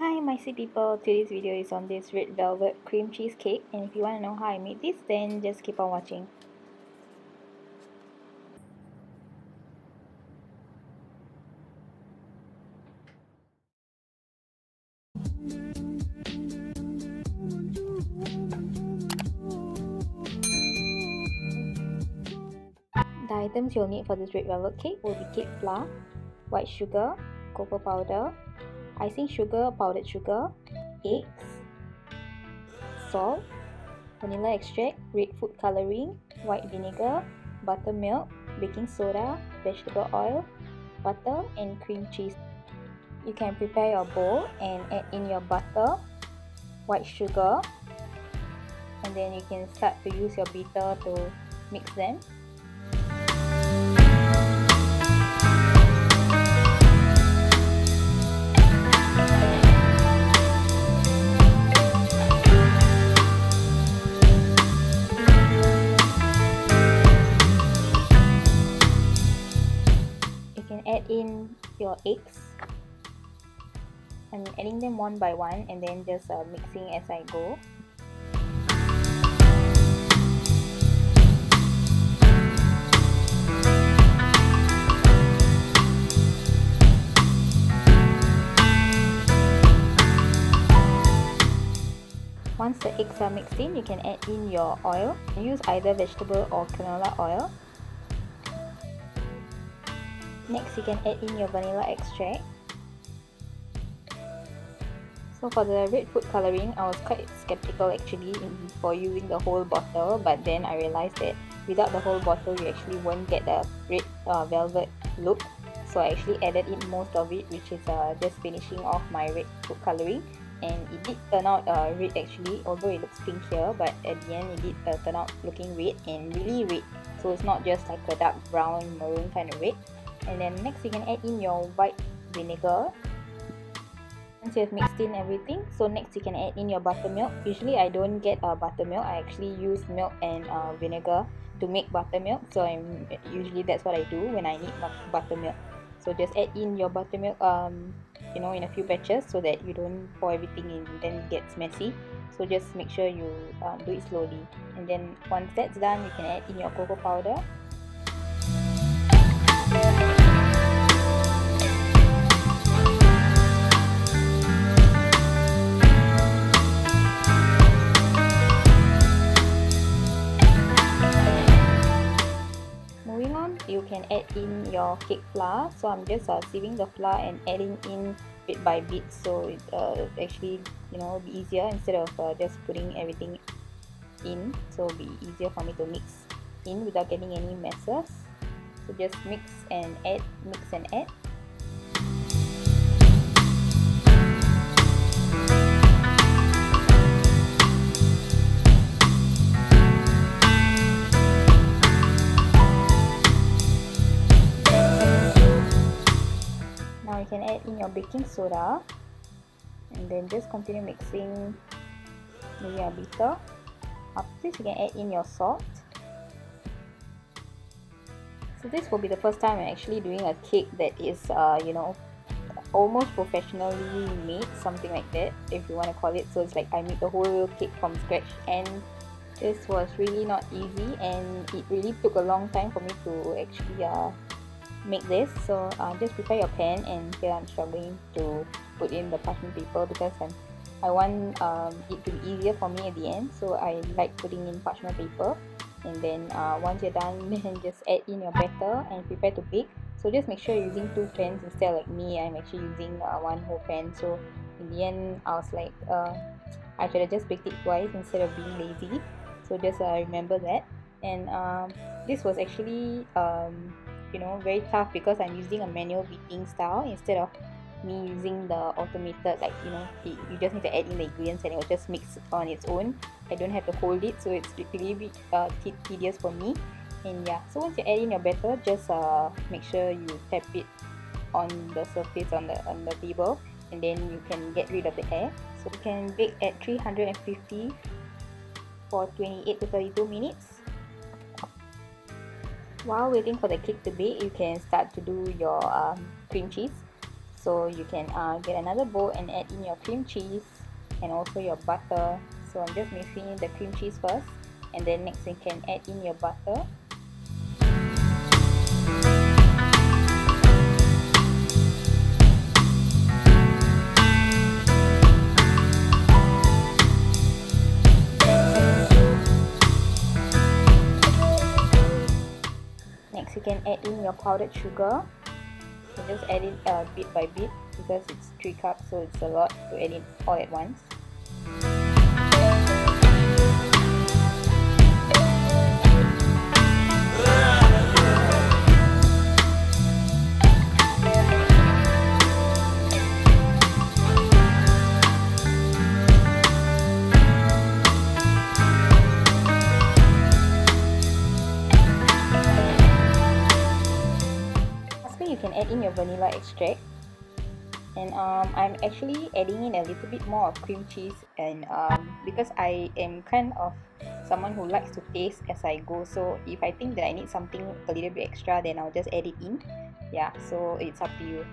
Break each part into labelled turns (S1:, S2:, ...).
S1: Hi my sweet people, today's video is on this red velvet cream cheese cake, and if you want to know how I made this, then just keep on watching. The items you'll need for this red velvet cake will be cake flour, white sugar, cocoa powder, icing sugar, powdered sugar, eggs, salt, vanilla extract, red food coloring, white vinegar, buttermilk, baking soda, vegetable oil, butter, and cream cheese. You can prepare your bowl and add in your butter, white sugar, and then you can start to use your beater to mix them. You can add in your eggs. I'm adding them one by one and then just mixing as I go. Once the eggs are mixed in, you can add in your oil. Use either vegetable or canola oil. Next, you can add in your vanilla extract. So for the red food coloring, I was quite skeptical actually for using the whole bottle, but then I realized that without the whole bottle, you actually won't get the red velvet look. So I actually added in most of it, which is just finishing off my red food coloring. And it did turn out red actually, although it looks pink here, but at the end it did turn out looking red and really red. So it's not just like a dark brown maroon kind of red. And then next you can add in your white vinegar. Once you have mixed in everything, so next you can add in your buttermilk. Usually I don't get buttermilk, I actually use milk and vinegar to make buttermilk. So usually that's what I do when I need buttermilk. So just add in your buttermilk in a few batches so that you don't pour everything in and then it gets messy. So just make sure you do it slowly, and then once that's done, you can add in your cocoa powder. Moving on, you can add in your cake flour. So I'm just sieving the flour and adding in bit by bit, so it actually be easier instead of just putting everything in. So it'll be easier for me to mix in without getting any messes. So just mix and add, mix and add. Now you can add in your baking soda and then just continue mixing with your beater. After this, you can add in your salt. So this will be the first time I'm actually doing a cake that is almost professionally made, something like that if you want to call it. So it's like I made the whole cake from scratch, and this was really not easy, and it really took a long time for me to actually make this. So just prepare your pan, and here I'm struggling to put in the parchment paper because I want it to be easier for me at the end, so I like putting in parchment paper. And then once you're done, then just add in your batter and prepare to bake. So just make sure you're using 2 pans instead of like me, I'm actually using 1 whole pan. So in the end I was like I should have just baked it twice instead of being lazy. So just remember that. And this was actually very tough because I'm using a manual beating style instead of me using the automated, like you just need to add in the ingredients and it will just mix on its own. I don't have to hold it, so it's really tedious for me. And yeah, so once you add in your batter, just make sure you tap it on the surface on the table, and then you can get rid of the air. So you can bake at 350 for 28 to 32 minutes. While waiting for the cake to bake, you can start to do your cream cheese. So you can get another bowl and add in your cream cheese and also your butter. So I'm just mixing in the cream cheese first, and then next you can add in your butter. Next you can add in your powdered sugar. So just add it bit by bit because it's 3 cups, so it's a lot to add it all at once. You can add in your vanilla extract, and I'm actually adding in a little bit more of cream cheese, and because I am kind of someone who likes to taste as I go, so if I think that I need something a little bit extra, then I'll just add it in. Yeah, so it's up to you.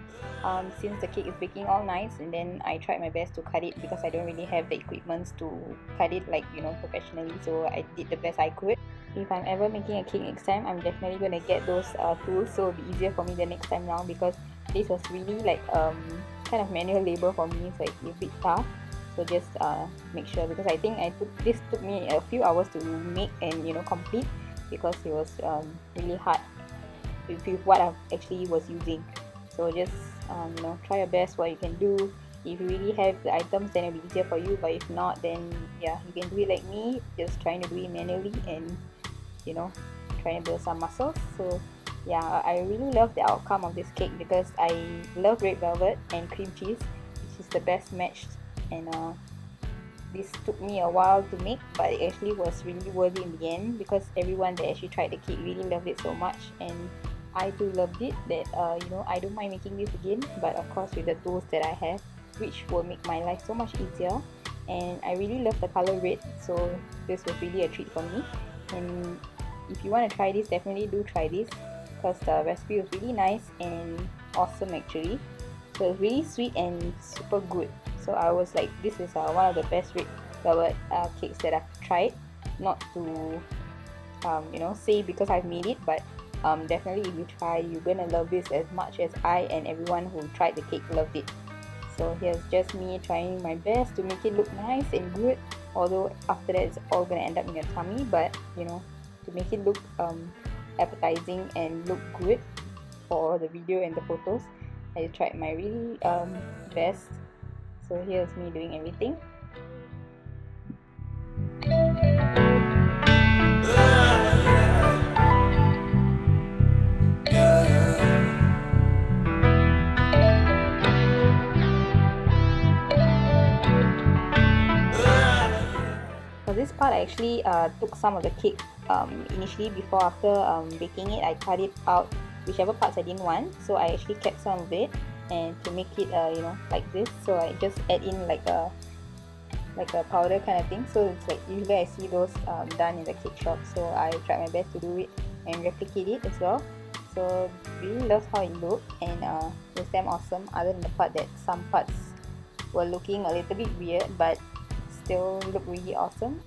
S1: Since the cake is baking all nice, and then I tried my best to cut it because I don't really have the equipment to cut it like, you know, professionally, so I did the best I could. If I'm ever making a cake next time, I'm definitely going to get those tools, so it'll be easier for me the next time round, because this was really like kind of manual labor for me, so it's a bit tough. So just make sure, because I think this took me a few hours to make and, you know, complete, because it was really hard with what I actually was using. So just you know, try your best what you can do. If you really have the items, then it'll be easier for you, but if not, then yeah, you can do it like me, just trying to do it manually and, you know, trying to build some muscles. So yeah, I really love the outcome of this cake because I love red velvet and cream cheese, which is the best match, and this took me a while to make, but it actually was really worth it in the end, because everyone that actually tried the cake really loved it so much, and I too loved it, that you know, I don't mind making this again, but of course with the tools that I have, which will make my life so much easier. And I really love the color red, so this was really a treat for me. And if you want to try this, definitely do try this, because the recipe was really nice and awesome actually. So it's really sweet and super good. So I was like, this is one of the best red velvet cakes that I've tried. Not to you know, say because I've made it, but definitely if you try, you're gonna love this as much as I and everyone who tried the cake loved it. So here's just me trying my best to make it look nice and good, although after that it's all gonna end up in your tummy, but you know, to make it look appetizing and look good for the video and the photos, I tried my really best. So here's me doing everything. For this part, I actually took some of the cake initially. Before after baking it, I cut it out, whichever parts I didn't want, so I actually kept some of it, and to make it you know, like this, so I just add in like a powder kind of thing. So it's like, usually I see those done in the cake shop, so I tried my best to do it and replicate it as well. So really love how it looked, and it was damn awesome, other than the part that some parts were looking a little bit weird, but still look really awesome.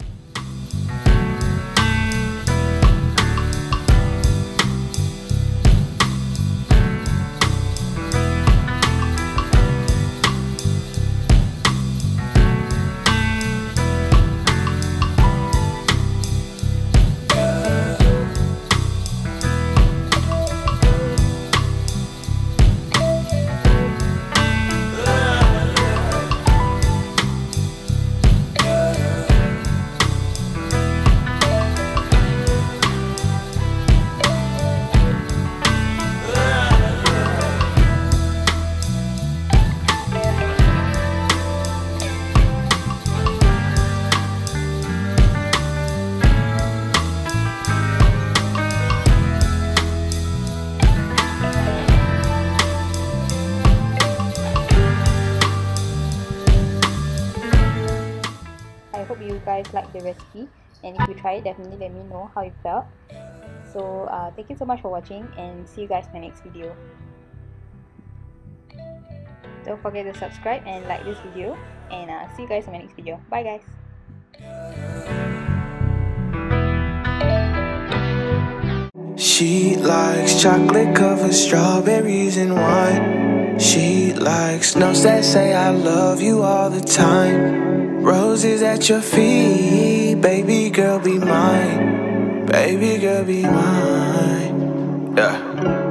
S1: I hope you guys like the recipe, and if you try it, definitely let me know how it felt. So thank you so much for watching, and see you guys in my next video. Don't forget to subscribe and like this video, and see you guys in my next video. Bye guys.
S2: She likes chocolate covered strawberries and wine. She likes notes that say I love you all the time. Roses at your feet, baby girl be mine. Baby girl be mine. Yeah.